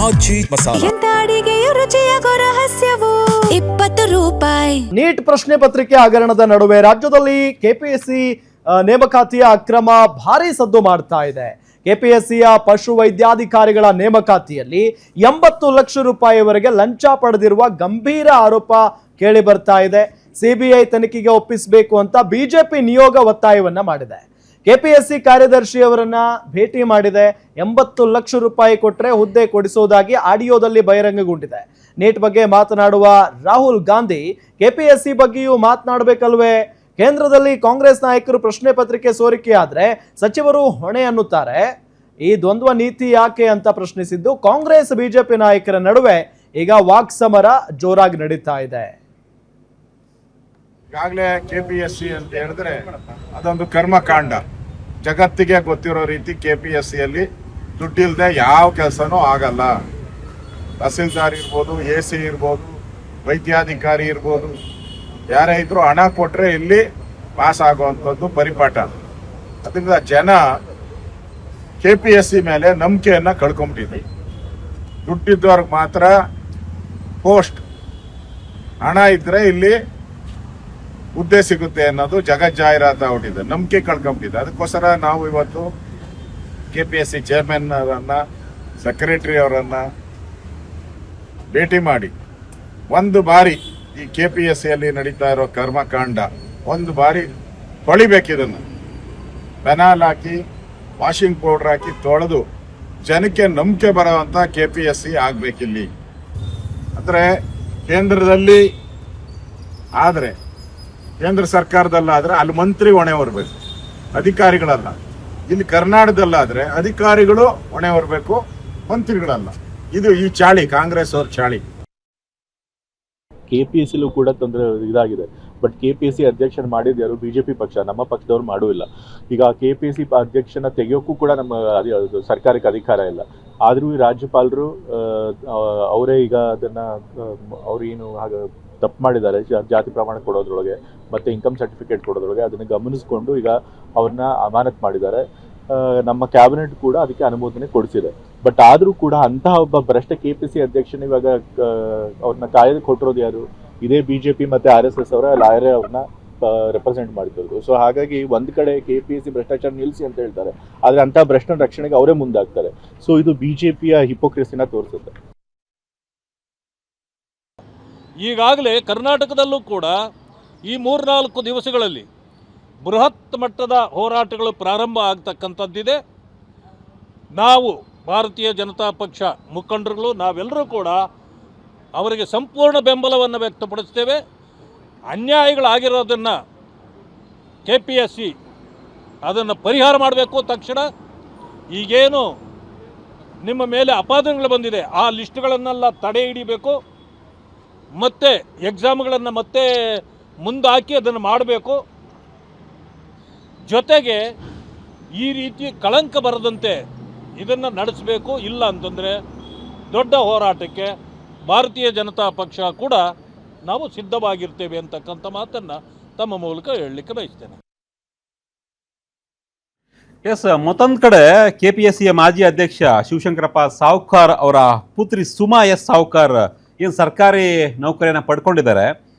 ಆಜಿ ಮಸಾಲ. ಎಂತ ಅಡಿಗೆಯ ರುಚಿಯಾಗೋ ರಹಸ್ಯವು 20 ರೂಪಾಯಿ. ನೀಟ್ ಪ್ರಶ್ನೆ ಪತ್ರಿಕೆ ಹಗರಣದ ನಡುವೆ ರಾಜ್ಯದಲ್ಲಿ ಕೆಪಿಎಸ್ಸಿ ನೇಮಕಾತಿಯ ಅಕ್ರಮ ಭಾರಿ ಸದ್ದು ಮಾಡ್ತಾ ಇದೆ. ಕೆಪಿಎಸ್ಸಿಯ ಪಶು ವೈದ್ಯಾಧಿಕಾರಿಗಳ ನೇಮಕಾತಿಯಲ್ಲಿ 80 ಲಕ್ಷ ರೂಪಾಯಿವರೆಗೆ ಲಂಚ ಪಡೆದಿರುವ ಗಂಭೀರ ಆರೋಪ ಕೇಳಿ ಬರ್ತಾ ಇದೆ. ಸಿಬಿಐ ತನಿಖೆಗೆ ಒಪ್ಪಿಸಬೇಕು ಅಂತ ಬಿಜೆಪಿ ನಿಯೋಗ ಒತ್ತಾಯವನ್ನ ಮಾಡಿದೆ. ಕೆಪಿಎಸ್ಸಿ ಕಾರ್ಯದರ್ಶಿಯವರನ್ನ ಭೇಟಿ ಮಾಡಿದೆ. 80 ಲಕ್ಷ ರೂಪಾಯಿ ಕೊಟ್ಟರೆ ಹುದ್ದೆ ಕೊಡಿಸುವುದಾಗಿ ಆಡಿಯೋದಲ್ಲಿ ಬಹಿರಂಗಗೊಂಡಿದೆ. ನೀಟ್ ಬಗ್ಗೆ ಮಾತನಾಡುವ ರಾಹುಲ್ ಗಾಂಧಿ ಕೆಪಿಎಸ್ಸಿ ಬಗ್ಗೆಯೂ ಮಾತನಾಡಬೇಕಲ್ವೇ? ಕೇಂದ್ರದಲ್ಲಿ ಕಾಂಗ್ರೆಸ್ ನಾಯಕರು ಪ್ರಶ್ನೆ ಪತ್ರಿಕೆ ಸೋರಿಕೆಯಾದ್ರೆ ಸಚಿವರು ಹೊಣೆ ಅನ್ನುತ್ತಾರೆ. ಈ ದ್ವಂದ್ವ ನೀತಿ ಯಾಕೆ ಅಂತ ಪ್ರಶ್ನಿಸಿದ್ದು ಕಾಂಗ್ರೆಸ್ ಬಿಜೆಪಿ ನಾಯಕರ ನಡುವೆ ಈಗ ವಾಕ್ಸಮರ ಜೋರಾಗಿ ನಡೀತಾ ಇದೆ. ಈಗಾಗಲೇ ಕೆಪಿಎಸ್ಸಿ ಅಂತ ಹೇಳಿದ್ರೆ ಅದೊಂದು ಕರ್ಮಕಾಂಡ. ಜಗತ್ತಿಗೆ ಗೊತ್ತಿರೋ ರೀತಿ ಕೆಪಿಎಸ್ಸಿಯಲ್ಲಿ ದುಡ್ಡಿಲ್ಲದೆ ಯಾವ ಕೆಲಸನೂ ಆಗಲ್ಲ. ತಹಸೀಲ್ದಾರ್ ಇರ್ಬೋದು, AC ಇರ್ಬೋದು, ವೈದ್ಯಾಧಿಕಾರಿ ಇರ್ಬೋದು, ಯಾರೇ ಇದ್ರು ಹಣ ಕೊಟ್ರೆ ಇಲ್ಲಿ ಪಾಸ್ ಆಗುವಂಥದ್ದು ಪರಿಪಾಠ. ಅದರಿಂದ ಜನ ಕೆಪಿಎಸ್ಸಿ ಮೇಲೆ ನಂಬಿಕೆಯನ್ನ ಕಳ್ಕೊಂಬಿಟ್ಟಿದೆ. ದುಡ್ಡಿದ್ದವ್ರಿಗೆ ಮಾತ್ರ ಪೋಸ್ಟ್, ಹಣ ಇದ್ರೆ ಇಲ್ಲಿ ಹುದ್ದೆ ಸಿಗುತ್ತೆ ಅನ್ನೋದು ಜಗಜ್ಜಾಹೀರಾತು ಆಗ್ಬಿಟ್ಟಿದೆ. ನಂಬಿಕೆ ಕಳ್ಕೊಂಬಿಟ್ಟಿದೆ. ಅದಕ್ಕೋಸ್ಕರ ನಾವು ಇವತ್ತು ಕೆಪಿಎಸ್ಸಿ ಚೇರ್ಮನ್ ಅವರನ್ನ, ಸೆಕ್ರೆಟರಿ ಅವರನ್ನ ಭೇಟಿ ಮಾಡಿ ಒಂದು ಬಾರಿ ಈ ಕೆಪಿಎಸ್ಸಿಯಲ್ಲಿ ನಡೀತಾ ಇರೋ ಕರ್ಮಕಾಂಡ ಒಂದು ಬಾರಿ ತೊಳಿಬೇಕಿದನ್ನು. ಪೆನಾಲ್ ಹಾಕಿ, ವಾಷಿಂಗ್ ಪೌಡರ್ ಹಾಕಿ ತೊಳೆದು ಜನಕ್ಕೆ ನಂಬಿಕೆ ಬರೋವಂಥ ಕೆಪಿಎಸ್ಸಿ ಆಗ್ಬೇಕಿಲ್ಲಿ. ಅಂದರೆ ಕೇಂದ್ರದಲ್ಲಿ ಆದರೆ, ಕೇಂದ್ರ ಸರ್ಕಾರದಲ್ಲಾದ್ರೆ ಅಲ್ಲಿ ಮಂತ್ರಿ ಹೊಣೆ ಹೊರಬೇಕು, ಅಧಿಕಾರಿಗಳಲ್ಲ. ಇಲ್ಲಿ ಕರ್ನಾಟಕದಲ್ಲಾದ್ರೆ ಅಧಿಕಾರಿಗಳು ಹೊಣೆ ಹೊರಬೇಕು, ಮಂತ್ರಿಗಳಲ್ಲ. ಇದು ಈ ಚಾಳಿ, ಕಾಂಗ್ರೆಸ್ ಅವ್ರ ಚಾಳಿ. ಕೆಪಿಎಸ್ಸಿಲೂ ಕೂಡ ತೊಂದರೆ ಇದಾಗಿದೆ. ಬಟ್ ಕೆಪಿಎಸ್ಸಿ ಅಧ್ಯಕ್ಷನ ಮಾಡಿದ ಯಾರು? ಬಿಜೆಪಿ ಪಕ್ಷ, ನಮ್ಮ ಪಕ್ಷದವ್ರು ಮಾಡುವಿಲ್ಲ. ಈಗ ಕೆಪಿಎಸ್ಸಿ ಅಧ್ಯಕ್ಷನ ತೆಗೆಯೋಕ್ಕೂ ಕೂಡ ನಮ್ಮ ಸರ್ಕಾರಕ್ಕೆ ಅಧಿಕಾರ ಇಲ್ಲ. ಆದರೂ ಈ ರಾಜ್ಯಪಾಲರು ಅವರೇ ಈಗ ಅದನ್ನು ಅವ್ರೇನು ಹಾಗೆ ತಪ್ಪು ಮಾಡಿದ್ದಾರೆ, ಜಾತಿ ಪ್ರಮಾಣ ಕೊಡೋದ್ರೊಳಗೆ ಮತ್ತು ಇನ್ಕಮ್ ಸರ್ಟಿಫಿಕೇಟ್ ಕೊಡೋದ್ರೊಳಗೆ ಅದನ್ನು ಗಮನಿಸಿಕೊಂಡು ಈಗ ಅವ್ರನ್ನ ಅಮಾನತ್ ಮಾಡಿದ್ದಾರೆ. ನಮ್ಮ ಕ್ಯಾಬಿನೆಟ್ ಕೂಡ ಅದಕ್ಕೆ ಅನುಮೋದನೆ ಕೊಡಿಸಿದೆ. ಬಟ್ ಆದರೂ ಕೂಡ ಅಂತಹ ಒಬ್ಬ ಭ್ರಷ್ಟ ಕೆಪಿಎಸ್ಸಿ ಅಧ್ಯಕ್ಷನ ಇವಾಗ ಅವ್ರನ್ನ ಕಾಯ್ದೆ ಕೊಟ್ಟಿರೋದು ಯಾರು? ಇದೇ ಬಿಜೆಪಿ ಮತ್ತು RSS ಅವರ ಲಾಯರೇ ಅವ್ರನ್ನ ರೆಪ್ರೆಸೆಂಟ್ ಮಾಡ್ತಿರೋದು. ಸೊ ಹಾಗಾಗಿ ಒಂದು ಕಡೆ ಕೆಪಿಎಸ್ಸಿ ಭ್ರಷ್ಟಾಚಾರ ನಿಲ್ಲಿಸಿ ಅಂತ ಹೇಳ್ತಾರೆ, ಆದರೆ ಅಂಥ ಭ್ರಷ್ಟನ ರಕ್ಷಣೆಗೆ ಅವರೇ ಮುಂದಾಗ್ತಾರೆ. ಸೊ ಇದು ಬಿಜೆಪಿಯ ಹಿಪೋಕ್ರೆಸಿನ ತೋರಿಸುತ್ತೆ. ಈಗಾಗಲೇ ಕರ್ನಾಟಕದಲ್ಲೂ ಕೂಡ ಈ 3-4 ದಿವಸಗಳಲ್ಲಿ ಬೃಹತ್ ಮಟ್ಟದ ಹೋರಾಟಗಳು ಪ್ರಾರಂಭ ಆಗ್ತಕ್ಕಂಥದ್ದಿದೆ. ನಾವು ಭಾರತೀಯ ಜನತಾ ಪಕ್ಷ ಮುಖಂಡರುಗಳು ನಾವೆಲ್ಲರೂ ಕೂಡ ಅವರಿಗೆ ಸಂಪೂರ್ಣ ಬೆಂಬಲವನ್ನು ವ್ಯಕ್ತಪಡಿಸ್ತೇವೆ. ಅನ್ಯಾಯಗಳಾಗಿರೋದನ್ನು ಕೆಪಿಎಸ್ಸಿ ಅದನ್ನು ಪರಿಹಾರ ಮಾಡಬೇಕು ತಕ್ಷಣ. ಈಗೇನು ನಿಮ್ಮ ಮೇಲೆ ಅಪಾದನೆಗಳು ಬಂದಿದೆ ಆ ಲಿಸ್ಟ್ಗಳನ್ನೆಲ್ಲ ತಡೆ ಹಿಡಿಬೇಕು, ಮತ್ತು ಎಕ್ಸಾಮ್ಗಳನ್ನು ಮತ್ತೆ ಮುಂದಾಕಿ ಅದನ್ನು ಮಾಡಬೇಕು. ಜೊತೆಗೆ ಈ ರೀತಿ ಕಳಂಕ ಬರದಂತೆ ಇದನ್ನು ನಡೆಸಬೇಕು. ಇಲ್ಲ ಅಂತಂದರೆ ದೊಡ್ಡ ಹೋರಾಟಕ್ಕೆ ಭಾರತೀಯ ಜನತಾ ಪಕ್ಷ ಕೂಡ ನಾವು ಸಿದ್ಧವಾಗಿರ್ತೇವೆ ಅಂತಕ್ಕಂಥ ಮಾತನ್ನು ತಮ್ಮ ಮೂಲಕ ಹೇಳಲಿಕ್ಕೆ ಬಯಸ್ತೇನೆ. ಎಸ್, ಮತ್ತೊಂದು ಕಡೆ ಕೆಪಿಎಸ್ಸಿಯ ಮಾಜಿ ಅಧ್ಯಕ್ಷ ಶಿವಶಂಕರಪ್ಪ ಸಾವ್ಕಾರ್ ಅವರ ಪುತ್ರಿ ಸುಮಾ ಎಸ್ ಸಾವ್ಕಾರ್ ಏನು ಸರ್ಕಾರಿ ನೌಕರಿಯನ್ನು ಪಡ್ಕೊಂಡಿದ್ದಾರೆ,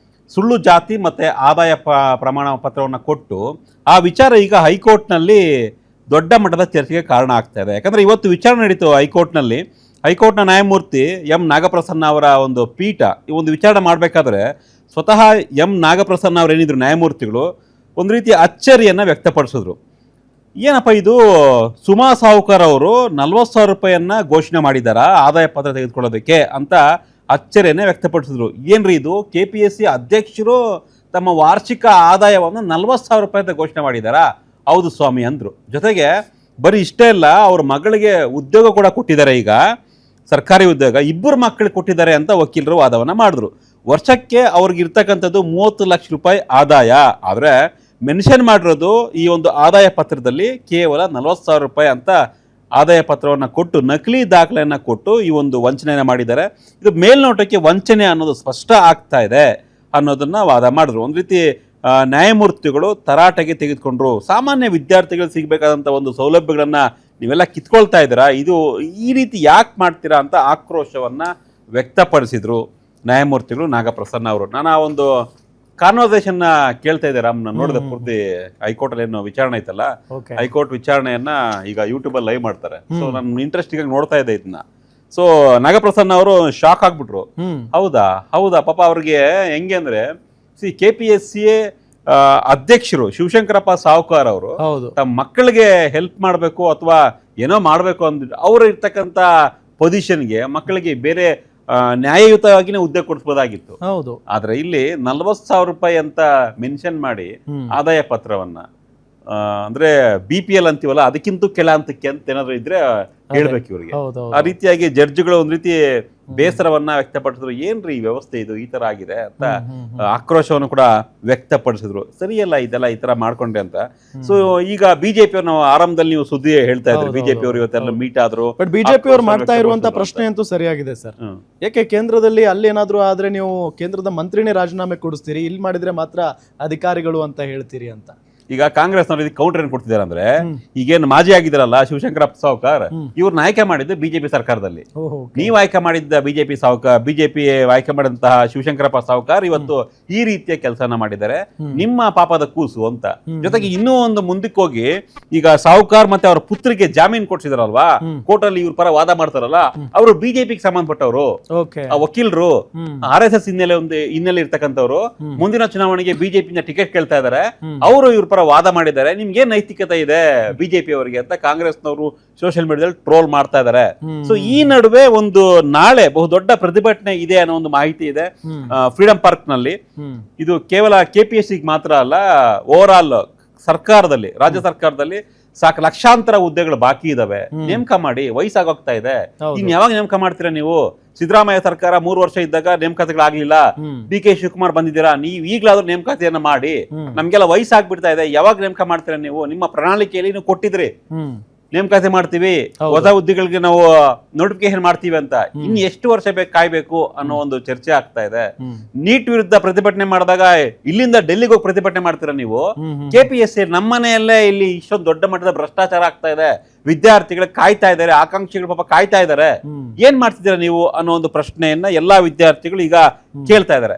ಸುಳ್ಳು ಜಾತಿ ಮತ್ತು ಆದಾಯ ಪ್ರಮಾಣ ಪತ್ರವನ್ನು ಕೊಟ್ಟು ಆ ವಿಚಾರ ಈಗ ಹೈಕೋರ್ಟ್ನಲ್ಲಿ ದೊಡ್ಡ ಮಟ್ಟದ ಚರ್ಚೆಗೆ ಕಾರಣ ಆಗ್ತಾ ಇದೆ. ಯಾಕಂದರೆ ಇವತ್ತು ವಿಚಾರಣೆ ನಡೀತು ಹೈಕೋರ್ಟ್ನಲ್ಲಿ. ಹೈಕೋರ್ಟ್ನ ನ್ಯಾಯಮೂರ್ತಿ ಎಂ ನಾಗಪ್ರಸನ್ನ ಅವರ ಒಂದು ಪೀಠ ಈ ಒಂದು ವಿಚಾರಣೆ ಮಾಡಬೇಕಾದ್ರೆ ಸ್ವತಃ ಎಂ ನಾಗಪ್ರಸನ್ನ ಅವರೇನಿದ್ರು ನ್ಯಾಯಮೂರ್ತಿಗಳು ಒಂದು ರೀತಿಯ ಅಚ್ಚರಿಯನ್ನು ವ್ಯಕ್ತಪಡಿಸಿದ್ರು. ಏನಪ್ಪ ಇದು, ಸುಮಾ ಸಾವ್ಕಾರ್ ಅವರು 40,000 ರೂಪಾಯಿಯನ್ನು ಘೋಷಣೆ ಮಾಡಿದ್ದಾರಾ ಆದಾಯ ಪತ್ರ ತೆಗೆದುಕೊಳ್ಳೋದಕ್ಕೆ ಅಂತ ಅಚ್ಚರಿಯನ್ನೇ ವ್ಯಕ್ತಪಡಿಸಿದ್ರು. ಏನ್ರಿ ಇದು, ಕೆಪಿಎಸ್ಸಿ ಅಧ್ಯಕ್ಷರು ತಮ್ಮ ವಾರ್ಷಿಕ ಆದಾಯವನ್ನು 40,000 ರೂಪಾಯಿ ಅಂತ ಘೋಷಣೆ ಮಾಡಿದ್ದಾರಾ? ಹೌದು ಸ್ವಾಮಿ ಅಂದರು. ಜೊತೆಗೆ ಬರೀ ಇಷ್ಟೇ ಇಲ್ಲ, ಅವ್ರ ಮಗಳಿಗೆ ಉದ್ಯೋಗ ಕೂಡ ಕೊಟ್ಟಿದ್ದಾರೆ, ಈಗ ಸರ್ಕಾರಿ ಉದ್ಯೋಗ 2 ಮಕ್ಕಳಿಗೆ ಕೊಟ್ಟಿದ್ದಾರೆ ಅಂತ ವಕೀಲರು ವಾದವನ್ನು ಮಾಡಿದ್ರು. ವರ್ಷಕ್ಕೆ ಅವ್ರಿಗಿರ್ತಕ್ಕಂಥದ್ದು 30 ಲಕ್ಷ ರೂಪಾಯಿ ಆದಾಯ. ಆದರೆ ಮೆನ್ಷನ್ ಮಾಡಿರೋದು ಈ ಒಂದು ಆದಾಯ ಪತ್ರದಲ್ಲಿ ಕೇವಲ 40,000 ರೂಪಾಯಿ ಅಂತ ಆದಾಯ ಪತ್ರವನ್ನು ಕೊಟ್ಟು ನಕಲಿ ದಾಖಲೆಯನ್ನು ಕೊಟ್ಟು ಈ ಒಂದು ವಂಚನೆಯನ್ನು ಮಾಡಿದ್ದಾರೆ. ಇದು ಮೇಲ್ನೋಟಕ್ಕೆ ವಂಚನೆ ಅನ್ನೋದು ಸ್ಪಷ್ಟ ಆಗ್ತಾ ಇದೆ ಅನ್ನೋದನ್ನು ವಾದ ಮಾಡಿದ್ರು. ಒಂದು ರೀತಿ ನ್ಯಾಯಮೂರ್ತಿಗಳು ತರಾಟೆಗೆ ತೆಗೆದುಕೊಂಡ್ರು. ಸಾಮಾನ್ಯ ವಿದ್ಯಾರ್ಥಿಗಳು ಸಿಗಬೇಕಾದಂಥ ಒಂದು ಸೌಲಭ್ಯಗಳನ್ನು ನೀವೆಲ್ಲ ಕಿತ್ಕೊಳ್ತಾ ಇದ್ದೀರಾ, ಇದು ಈ ರೀತಿ ಯಾಕೆ ಮಾಡ್ತೀರಾ ಅಂತ ಆಕ್ರೋಶವನ್ನ ವ್ಯಕ್ತಪಡಿಸಿದ್ರು ನ್ಯಾಯಮೂರ್ತಿಗಳು ನಾಗಪ್ರಸನ್ನ ಅವರು. ನಾನು ಆ ಒಂದು ಕಾನ್ವರ್ಸೇಷನ್ ಕೇಳ್ತಾ ಇದ್ದೆ ರಾಮ್, ನಾನು ನೋಡಿದೆ ಪೂರ್ತಿ ಹೈಕೋರ್ಟ್ ಅಲ್ಲಿ ಏನೋ ವಿಚಾರಣೆ ಐತಲ್ಲ, Okay. ಹೈಕೋರ್ಟ್ ವಿಚಾರಣೆಯನ್ನ ಈಗ ಯೂಟ್ಯೂಬ್ ಅಲ್ಲಿ ಲೈವ್ ಮಾಡ್ತಾರೆ. ಸೊ ನಾನು ಇಂಟ್ರೆಸ್ಟಿಂಗ್ ಆಗಿ ನೋಡ್ತಾ ಇದ್ದೆ ಇದನ್ನ. ಸೊ ನಾಗಪ್ರಸನ್ನ ಅವರು ಶಾಕ್ ಆಗ್ಬಿಟ್ರು. ಹೌದಾ ಪಾಪ ಅವ್ರಿಗೆ ಹೆಂಗೆ ಅಂದ್ರೆ KPSC ಅಧ್ಯಕ್ಷರು ಶಿವಶಂಕರಪ್ಪ ಸಾವ್ಕಾರ್ ಅವರು ಹೌದು, ತಮ್ಮ ಮಕ್ಕಳಿಗೆ ಹೆಲ್ಪ್ ಮಾಡಬೇಕು ಅಥವಾ ಏನೋ ಮಾಡಬೇಕು ಅಂದ್ಬಿಟ್ಟು ಅವ್ರು ಇರ್ತಕ್ಕಂಥ ಪೊಸಿಷನ್ಗೆ ಮಕ್ಕಳಿಗೆ ಬೇರೆ ನ್ಯಾಯಯುತವಾಗಿನೇ ಹುದ್ದೆ ಕೊಡಿಸ್ಬೋದಾಗಿತ್ತು. ಹೌದು. ಆದ್ರೆ ಇಲ್ಲಿ 40,000 ರೂಪಾಯಿ ಅಂತ ಮೆನ್ಷನ್ ಮಾಡಿ ಆದಾಯ ಪತ್ರವನ್ನ ಅಂದ್ರೆ BPL ಅಂತೀವಲ್ಲ ಅದಕ್ಕಿಂತ ಕೆಲ ಹಂತಕ್ಕೆ ಅಂತ ಏನಾದ್ರು ಇದ್ರೆ ಹೇಳ್ಬೇಕು ಇವ್ರಿಗೆ. ಆ ರೀತಿಯಾಗಿ ಜಡ್ಜ್ಗಳು ಒಂದ್ ರೀತಿ ಬೇಸರವನ್ನ ವ್ಯಕ್ತಪಡಿಸಿದ್ರು. ಏನ್ರಿ ಈ ವ್ಯವಸ್ಥೆ ಇದು ಈ ತರ ಆಗಿದೆ ಅಂತ ಆಕ್ರೋಶವನ್ನು ಕೂಡ ವ್ಯಕ್ತಪಡಿಸಿದ್ರು. ಸರಿಯಲ್ಲ ಇದೆಲ್ಲ ಈ ತರ ಮಾಡ್ಕೊಂಡೆ ಅಂತ. ಸೊ ಈಗ ಬಿಜೆಪಿ ನಾವು ಆರಂಭದಲ್ಲಿ ನೀವು ಸುದ್ದಿ ಹೇಳ್ತಾ ಇದ್ರು, ಬಿಜೆಪಿ ಅವರು ಇವತ್ತೆಲ್ಲ ಮೀಟ್ ಆದ್ರು. ಬಟ್ ಬಿಜೆಪಿ ಅವರು ಮಾಡ್ತಾ ಇರುವಂತ ಪ್ರಶ್ನೆ ಅಂತೂ ಸರಿಯಾಗಿದೆ ಸರ್. ಯಾಕೆ ಕೇಂದ್ರದಲ್ಲಿ ಅಲ್ಲಿ ಏನಾದ್ರು ಆದ್ರೆ ನೀವು ಕೇಂದ್ರದ ಮಂತ್ರಿನೇ ರಾಜೀನಾಮೆ ಕೊಡಿಸ್ತೀರಿ, ಇಲ್ಲಿ ಮಾಡಿದ್ರೆ ಮಾತ್ರ ಅಧಿಕಾರಿಗಳು ಅಂತ ಹೇಳ್ತೀರಿ ಅಂತ. ಈಗ ಕಾಂಗ್ರೆಸ್ನವ್ರು ಇದಕ್ಕೆ ಕೌಂಟರ್ ಏನ್ ಕೊಡ್ತಿದ್ದಾರೆ ಅಂದ್ರೆ, ಈಗೇನು ಮಾಜಿ ಆಗಿದ್ದಾರಲ್ಲ ಶಿವಶಂಕರಪ್ಪ ಸಾವ್ಕಾರ್, ಇವ್ರನ್ನ ಆಯ್ಕೆ ಮಾಡಿದ್ದು ಬಿಜೆಪಿ ಸರ್ಕಾರದಲ್ಲಿ. ನೀವು ಆಯ್ಕೆ ಮಾಡಿದ್ದ ಬಿಜೆಪಿ ಆಯ್ಕೆ ಮಾಡಿದಂತಹ ಶಿವಶಂಕರಪ್ಪ ಸಾವ್ಕಾರ್ ಇವತ್ತು ಈ ರೀತಿಯ ಕೆಲಸನ ಮಾಡಿದ್ದಾರೆ, ನಿಮ್ಮ ಪಾಪದ ಕೂಸು ಅಂತ. ಜೊತೆಗೆ ಇನ್ನೂ ಒಂದು ಮುಂದಕ್ಕೆ ಹೋಗಿ ಈಗ ಸಾವ್ಕಾರ್ ಮತ್ತೆ ಅವರ ಪುತ್ರಿಗೆ ಜಾಮೀನು ಕೊಡ್ಸಿದಾರಲ್ವಾ, ಕೋರ್ಟ್ ಅಲ್ಲಿ ಇವ್ರ ಪರ ವಾದ ಮಾಡ್ತಾರಲ್ಲ, ಅವರು ಬಿಜೆಪಿಗೆ ಸಂಬಂಧಪಟ್ಟವರು, ವಕೀಲರು, RSS ಹಿನ್ನೆಲೆ ಇರ್ತಕ್ಕಂಥವ್ರು. ಮುಂದಿನ ಚುನಾವಣೆಗೆ ಬಿಜೆಪಿಯಿಂದ ಟಿಕೆಟ್ ಕೇಳ್ತಾ ಇದಾರೆ, ಅವರು ಇವ್ರ ವಾದ ಮಾಡಿದ್ದಾರೆ. ನಿಮ್ಗೆ ನೈತಿಕತೆ ಇದೆ ಬಿಜೆಪಿ ಅವರಿಗೆ ಅಂತ ಕಾಂಗ್ರೆಸ್ನವರು ಸೋಷಿಯಲ್ ಮೀಡಿಯಾದಲ್ಲಿ ಟ್ರೋಲ್ ಮಾಡ್ತಾ ಇದ್ದಾರೆ. ಸೊ ಈ ನಡುವೆ ಒಂದು ನಾಳೆ ಬಹುದೊಡ್ಡ ಪ್ರತಿಭಟನೆ ಇದೆ ಅನ್ನೋ ಒಂದು ಮಾಹಿತಿ ಇದೆ ಫ್ರೀಡಂ ಪಾರ್ಕ್ ನಲ್ಲಿ. ಇದು ಕೇವಲ KPSC ಮಾತ್ರ ಅಲ್ಲ, ಓವರ್ ಆಲ್ ಸರ್ಕಾರದಲ್ಲಿ, ರಾಜ್ಯ ಸರ್ಕಾರದಲ್ಲಿ ಲಕ್ಷಾಂತರ ಹುದ್ದೆಗಳು ಬಾಕಿ ಇದಾವೆ. ನೇಮಕ ಮಾಡಿ, ವಯಸ್ಸಾಗೋಗ್ತಾ ಇದೆ. ಇನ್ ಯಾವಾಗ ನೇಮಕ ಮಾಡ್ತೀರಾ ನೀವು? ಸಿದ್ದರಾಮಯ್ಯ ಸರ್ಕಾರ 3 ವರ್ಷ ಇದ್ದಾಗ ನೇಮಕಾತಿಗಳಾಗ್ಲಿಲ್ಲ. DK ಶಿವಕುಮಾರ್ ಬಂದಿದ್ದೀರಾ, ನೀವು ಈಗಲಾದ್ರೂ ನೇಮಕಾತಿಯನ್ನ ಮಾಡಿ. ನಮ್ಗೆಲ್ಲ ವಯಸ್ಸಾಗ್ಬಿಡ್ತಾ ಇದೆ, ಯಾವಾಗ ನೇಮಕ ಮಾಡ್ತೀರಾ ನೀವು? ನಿಮ್ಮ ಪ್ರಣಾಳಿಕೆಯಲ್ಲಿ ನೀವು ಕೊಟ್ಟಿದ್ರಿ ನೇಮಕಾತಿ ಮಾಡ್ತೀವಿ, ಹೊಸ ಹುದ್ದೆಗಳಿಗೆ ನಾವು ನೋಟಿಫಿಕೇಶನ್ ಮಾಡ್ತೀವಿ ಅಂತ. ಇನ್ನು ಎಷ್ಟು ವರ್ಷ ಕಾಯ್ಬೇಕು ಅನ್ನೋ ಒಂದು ಚರ್ಚೆ ಆಗ್ತಾ ಇದೆ. ನೀಟ್ ವಿರುದ್ಧ ಪ್ರತಿಭಟನೆ ಮಾಡಿದಾಗ ಇಲ್ಲಿಂದ ಡೆಲ್ಲಿಗೆ ಹೋಗಿ ಪ್ರತಿಭಟನೆ ಮಾಡ್ತೀರಾ ನೀವು? KPSC ನಮ್ಮನೆಯಲ್ಲೇ ಇಲ್ಲಿ ಇಷ್ಟೊಂದು ದೊಡ್ಡ ಮಟ್ಟದ ಭ್ರಷ್ಟಾಚಾರ ಆಗ್ತಾ ಇದೆ, ವಿದ್ಯಾರ್ಥಿಗಳು ಕಾಯ್ತಾ ಇದ್ದಾರೆ, ಆಕಾಂಕ್ಷಿಗಳು ಪಾಪ ಕಾಯ್ತಾ ಇದ್ದಾರೆ, ಏನ್ ಮಾಡ್ತಿದ್ದೀರಾ ನೀವು ಅನ್ನೋ ಒಂದು ಪ್ರಶ್ನೆಯನ್ನ ಎಲ್ಲಾ ವಿದ್ಯಾರ್ಥಿಗಳು ಈಗ ಕೇಳ್ತಾ ಇದ್ದಾರೆ.